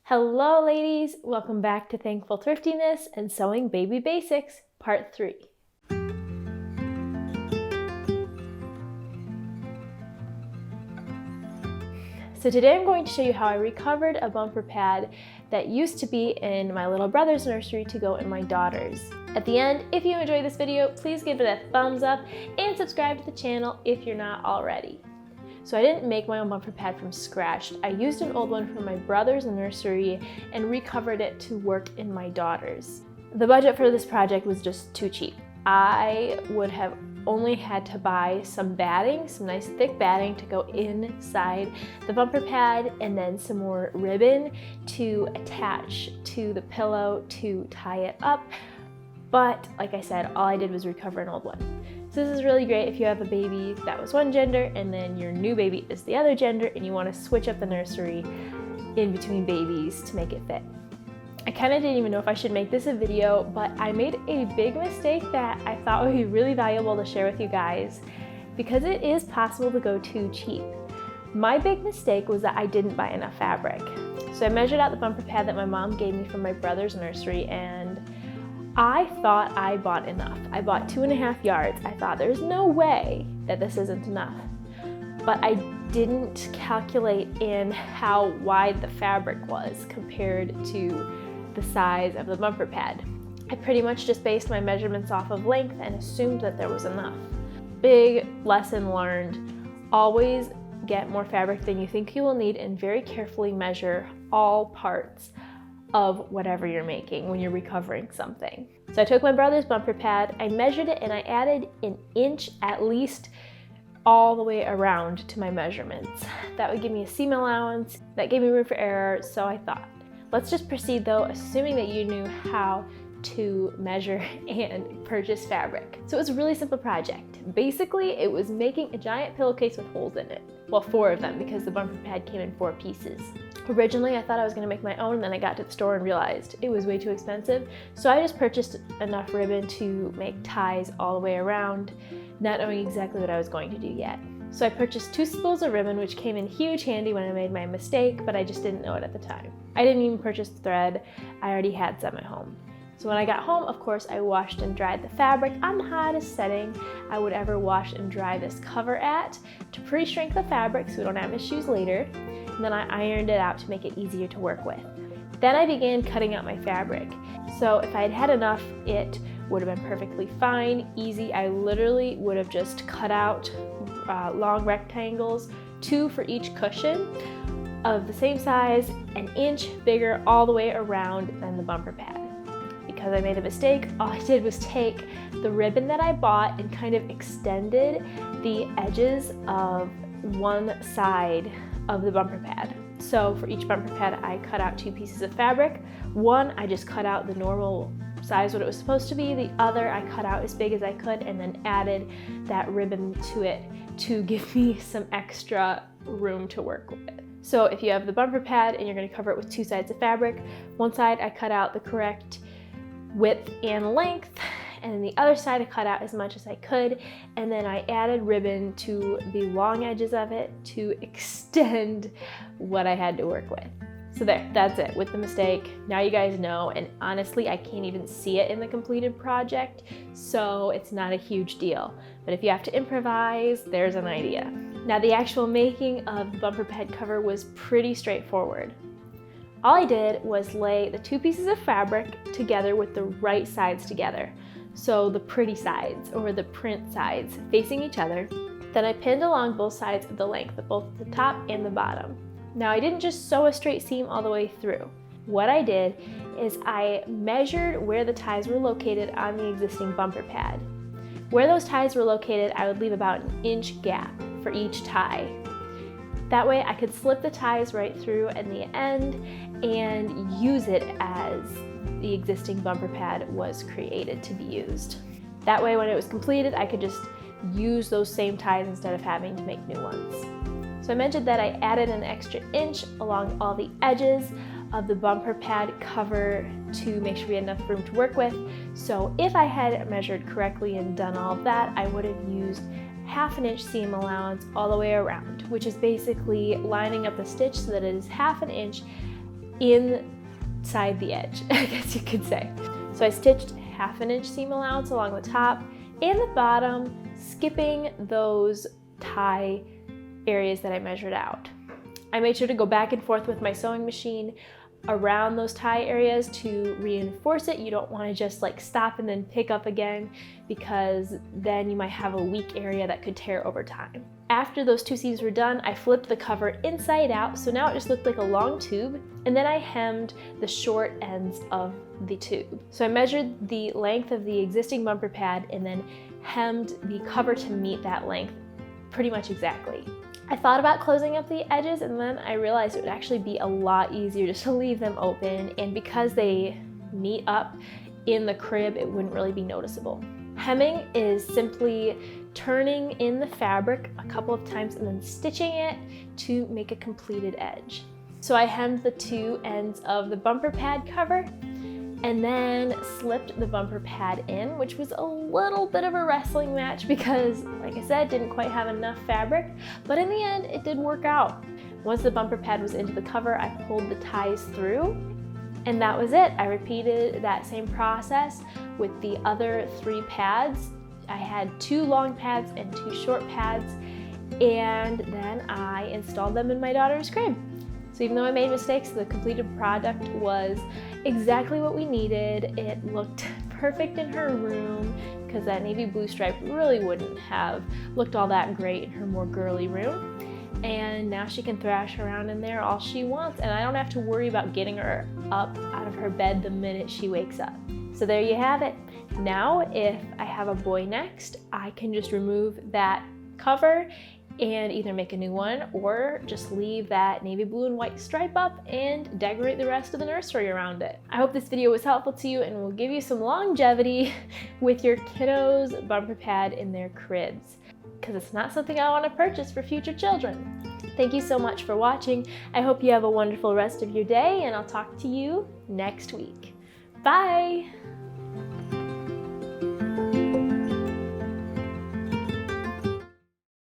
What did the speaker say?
Hello ladies, welcome back to Thankful Thriftiness and Sewing Baby Basics, Part 3. So today I'm going to show you how I recovered a bumper pad that used to be in my little brother's nursery to go in my daughter's. At the end, if you enjoyed this video, please give it a thumbs up and subscribe to the channel if you're not already. So I didn't make my own bumper pad from scratch. I used an old one from my brother's nursery and recovered it to work in my daughter's. The budget for this project was just too cheap. I would have only had to buy some batting, some nice thick batting to go inside the bumper pad, and then some more ribbon to attach to the pillow to tie it up. But like I said, all I did was recover an old one. So this is really great if you have a baby that was one gender and then your new baby is the other gender and you want to switch up the nursery in between babies to make it fit. I kind of didn't even know if I should make this a video, but I made a big mistake that I thought would be really valuable to share with you guys because it is possible to go too cheap. My big mistake was that I didn't buy enough fabric. So I measured out the bumper pad that my mom gave me from my brother's nursery, and I thought I bought enough. I bought 2.5 yards. I thought there's no way that this isn't enough. But I didn't calculate in how wide the fabric was compared to the size of the bumper pad. I pretty much just based my measurements off of length and assumed that there was enough. Big lesson learned. Always get more fabric than you think you will need and very carefully measure all parts of whatever you're making when you're recovering something. So I took my brother's bumper pad, I measured it, and I added an inch at least all the way around to my measurements. That would give me a seam allowance, that gave me room for error, so I thought, let's just proceed though, assuming that you knew how to measure and purchase fabric. So it was a really simple project. Basically, it was making a giant pillowcase with holes in it. Well, 4 of them because the bumper pad came in 4 pieces. Originally, I thought I was gonna make my own, and then I got to the store and realized it was way too expensive. So I just purchased enough ribbon to make ties all the way around, not knowing exactly what I was going to do yet. So I purchased 2 spools of ribbon, which came in huge handy when I made my mistake, but I just didn't know it at the time. I didn't even purchase the thread. I already had some at home. So when I got home, of course, I washed and dried the fabric on the hottest setting I would ever wash and dry this cover at to pre-shrink the fabric so we don't have issues later. And then I ironed it out to make it easier to work with. Then I began cutting out my fabric. So if I had had enough, it would have been perfectly fine, easy. I literally would have just cut out long rectangles, 2 for each cushion, of the same size, an inch bigger all the way around than the bumper pad. Because I made a mistake, all I did was take the ribbon that I bought and kind of extended the edges of one side of the bumper pad. So for each bumper pad, I cut out 2 pieces of fabric. One, I just cut out the normal size, what it was supposed to be. The other, I cut out as big as I could and then added that ribbon to it to give me some extra room to work with. So if you have the bumper pad and you're gonna cover it with 2 sides of fabric, one side I cut out the correct width and length, and then the other side I cut out as much as I could, and then I added ribbon to the long edges of it to extend what I had to work with. So there, that's it with the mistake. Now you guys know, and honestly I can't even see it in the completed project, so it's not a huge deal. But if you have to improvise, there's an idea. Now the actual making of the bumper pad cover was pretty straightforward. All I did was lay the 2 pieces of fabric together with the right sides together. So the pretty sides, or the print sides, facing each other. Then I pinned along both sides of the length of both the top and the bottom. Now I didn't just sew a straight seam all the way through. What I did is I measured where the ties were located on the existing bumper pad. Where those ties were located, I would leave about an inch gap for each tie. That way I could slip the ties right through in the end and use it as the existing bumper pad was created to be used. That way when it was completed, I could just use those same ties instead of having to make new ones. So I mentioned that I added an extra inch along all the edges of the bumper pad cover to make sure we had enough room to work with. So if I had measured correctly and done all of that, I would have used 1/2 inch seam allowance all the way around, which is basically lining up the stitch so that it is 1/2 inch inside the edge, I guess you could say. So I stitched 1/2 inch seam allowance along the top and the bottom, skipping those tie areas that I measured out. I made sure to go back and forth with my sewing machine around those tie areas to reinforce it. You don't want to just like stop and then pick up again, because then you might have a weak area that could tear over time. After those 2 seams were done, I flipped the cover inside out, so now it just looked like a long tube, and then I hemmed the short ends of the tube. So I measured the length of the existing bumper pad and then hemmed the cover to meet that length pretty much exactly. I thought about closing up the edges, and then I realized it would actually be a lot easier just to leave them open, and because they meet up in the crib, it wouldn't really be noticeable. Hemming is simply turning in the fabric a couple of times and then stitching it to make a completed edge. So I hemmed the 2 ends of the bumper pad cover and then slipped the bumper pad in, which was a little bit of a wrestling match because, like I said, didn't quite have enough fabric, but in the end it did work out. Once the bumper pad was into the cover, I pulled the ties through, and that was it. I repeated that same process with the other 3 pads. I had 2 long pads and 2 short pads, and then I installed them in my daughter's crib. So even though I made mistakes, the completed product was exactly what we needed. It looked perfect in her room because that navy blue stripe really wouldn't have looked all that great in her more girly room. And now she can thrash around in there all she wants, and I don't have to worry about getting her up out of her bed the minute she wakes up. So there you have it. Now if I have a boy next, I can just remove that cover and either make a new one or just leave that navy blue and white stripe up and decorate the rest of the nursery around it. I hope this video was helpful to you and will give you some longevity with your kiddos' bumper pad in their cribs, because it's not something I want to purchase for future children. Thank you so much for watching. I hope you have a wonderful rest of your day, and I'll talk to you next week. Bye!